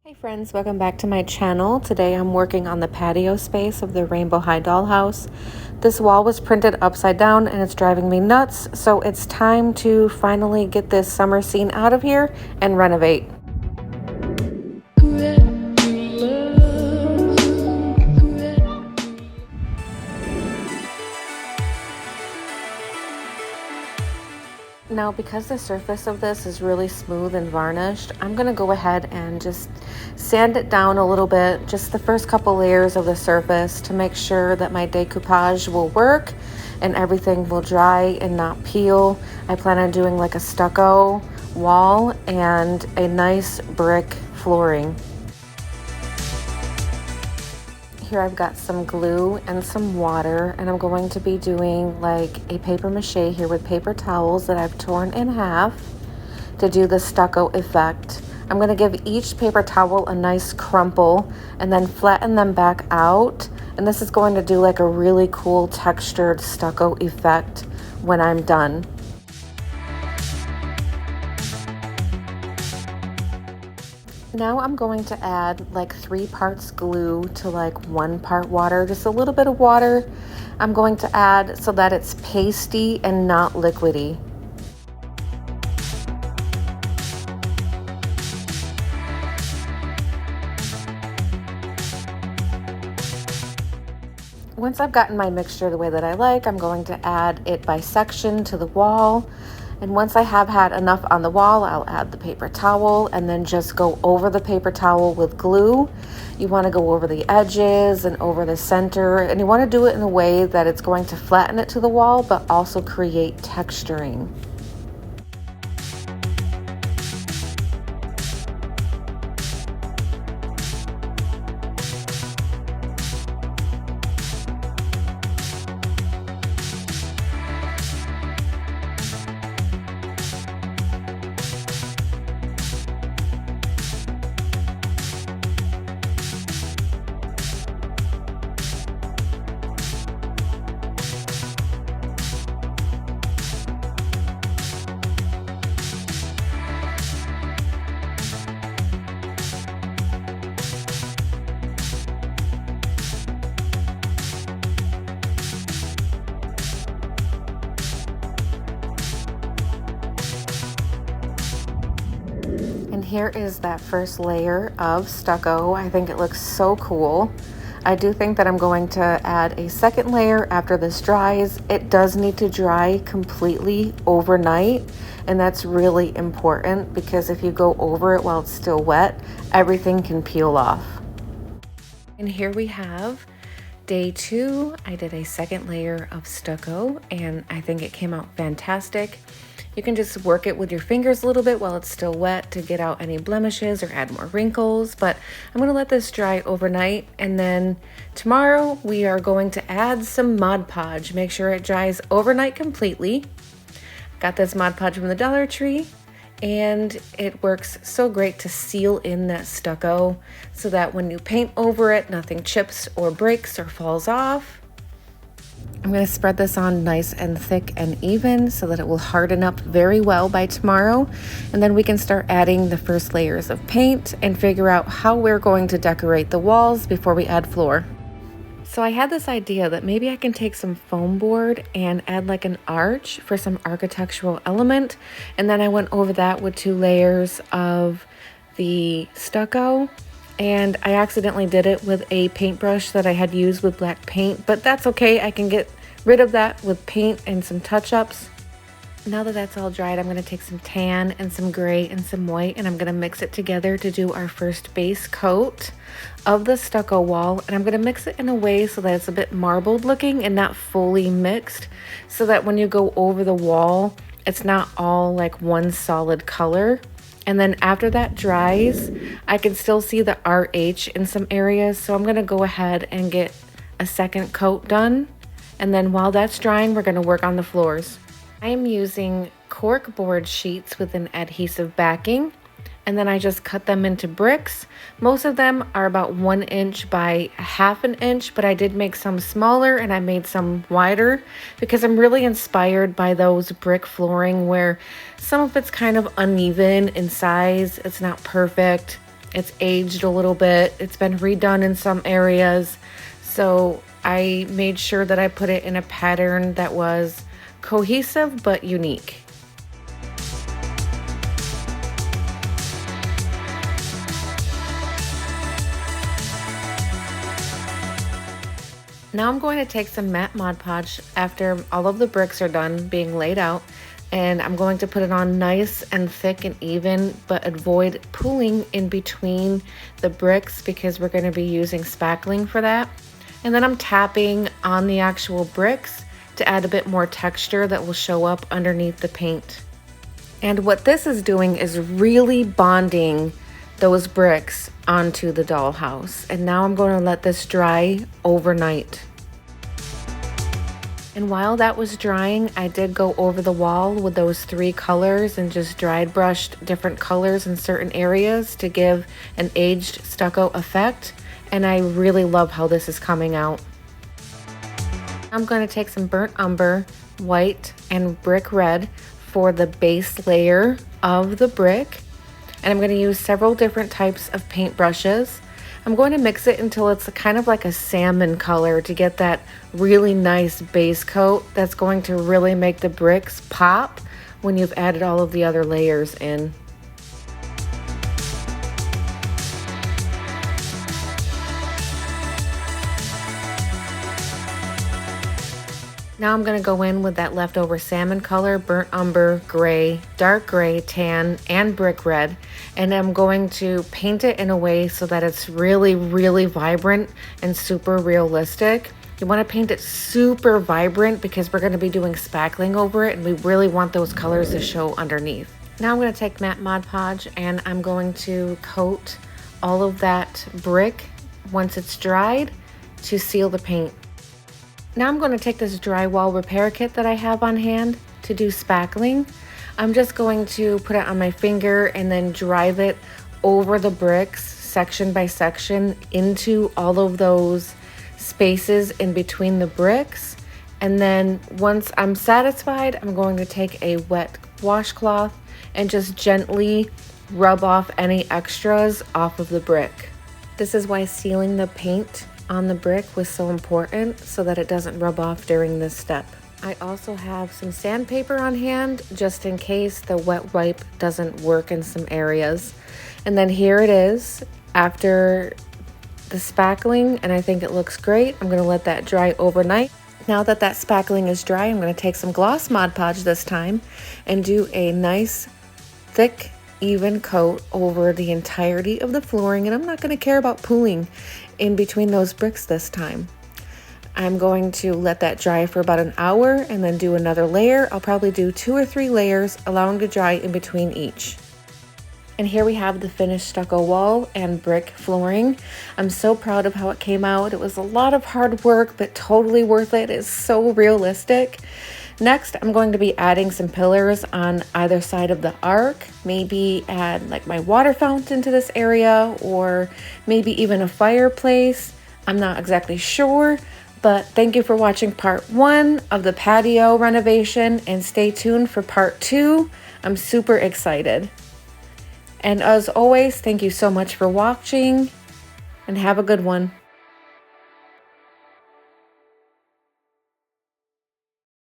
Hi friends, welcome back to my channel. Today I'm working on the patio space of the Rainbow High Dollhouse. This wall was printed upside down and it's driving me nuts, so it's time to finally get this summer scene out of here and renovate. Now, because the surface of this is really smooth and varnished, I'm going to go ahead and just sand it down a little bit, just the first couple layers of the surface, to make sure that my decoupage will work and everything will dry and not peel. I plan on doing like a stucco wall and a nice brick flooring. Here I've got some glue and some water, and I'm going to be doing like a paper mache here with paper towels that I've torn in half to do the stucco effect. I'm going to give each paper towel a nice crumple and then flatten them back out, and this is going to do like a really cool textured stucco effect when I'm done. Now I'm going to add like 3 parts glue to like 1 part water, just a little bit of water I'm going to add so that it's pasty and not liquidy. Once I've gotten my mixture the way that I like, I'm going to add it by section to the wall. And once I have had enough on the wall, I'll add the paper towel and then just go over the paper towel with glue. You want to go over the edges and over the center, and you want to do it in a way that it's going to flatten it to the wall, but also create texturing. And here is that first layer of stucco. I think it looks so cool. I do think that I'm going to add a second layer after this dries. It does need to dry completely overnight, and that's really important because if you go over it while it's still wet, everything can peel off. And here we have day 2. I did a second layer of stucco and I think it came out fantastic. You can just work it with your fingers a little bit while it's still wet to get out any blemishes or add more wrinkles, but I'm going to let this dry overnight, and then tomorrow we are going to add some Mod Podge. Make sure it dries overnight completely. Got this Mod Podge from the Dollar Tree, and it works so great to seal in that stucco so that when you paint over it, nothing chips or breaks or falls off. I'm going to spread this on nice and thick and even so that it will harden up very well by tomorrow, and then we can start adding the first layers of paint and figure out how we're going to decorate the walls before we add floor. So I had this idea that maybe I can take some foam board and add like an arch for some architectural element, and then I went over that with 2 layers of the stucco. And I accidentally did it with a paintbrush that I had used with black paint, but that's okay. I can get rid of that with paint and some touch-ups. Now that that's all dried, I'm going to take some tan and some gray and some white, and I'm going to mix it together to do our first base coat of the stucco wall. And I'm going to mix it in a way so that it's a bit marbled looking and not fully mixed, so that when you go over the wall, it's not all like one solid color. And then after that dries, I can still see the RH in some areas. So I'm going to go ahead and get a second coat done. And then while that's drying, we're going to work on the floors. I am using cork board sheets with an adhesive backing. And then I just cut them into bricks. Most of them are about 1 inch by 1/2 inch, but I did make some smaller and I made some wider because I'm really inspired by those brick flooring where some of it's kind of uneven in size. It's not perfect. It's aged a little bit. It's been redone in some areas. So I made sure that I put it in a pattern that was cohesive but unique. Now I'm going to take some matte Mod Podge after all of the bricks are done being laid out, and I'm going to put it on nice and thick and even, but avoid pooling in between the bricks because we're going to be using spackling for that. And then I'm tapping on the actual bricks to add a bit more texture that will show up underneath the paint. And what this is doing is really bonding those bricks onto the dollhouse. And now I'm going to let this dry overnight. And while that was drying, I did go over the wall with those 3 colors and just dried brushed different colors in certain areas to give an aged stucco effect. And I really love how this is coming out. I'm going to take some burnt umber, white, and brick red for the base layer of the brick. And I'm going to use several different types of paint brushes. I'm going to mix it until it's kind of like a salmon color to get that really nice base coat that's going to really make the bricks pop when you've added all of the other layers in. Now I'm going to go in with that leftover salmon color, burnt umber, gray, dark gray, tan, and brick red. And I'm going to paint it in a way so that it's really, really vibrant and super realistic. You want to paint it super vibrant because we're going to be doing spackling over it and we really want those colors to show underneath. Now I'm going to take matte Mod Podge and I'm going to coat all of that brick once it's dried to seal the paint. Now I'm going to take this drywall repair kit that I have on hand to do spackling. I'm just going to put it on my finger and then drive it over the bricks section by section into all of those spaces in between the bricks. And then once I'm satisfied, I'm going to take a wet washcloth and just gently rub off any extras off of the brick. This is why sealing the paint on the brick was so important so that it doesn't rub off during this step. I also have some sandpaper on hand just in case the wet wipe doesn't work in some areas. And then here it is after the spackling, and I think it looks great. I'm going to let that dry overnight. Now that that spackling is dry, I'm going to take some gloss Mod Podge this time and do a nice thick even coat over the entirety of the flooring, and I'm not going to care about pooling in between those bricks this time. I'm going to let that dry for about an hour and then do another layer. I'll probably do 2 or 3 layers, allowing to dry in between each. And here we have the finished stucco wall and brick flooring. I'm so proud of how it came out. It was a lot of hard work, but totally worth it. It's so realistic. Next, I'm going to be adding some pillars on either side of the arc. Maybe add like my water fountain to this area, or maybe even a fireplace. I'm not exactly sure, but thank you for watching part 1 of the patio renovation, and stay tuned for part 2. I'm super excited. And as always, thank you so much for watching, and have a good one.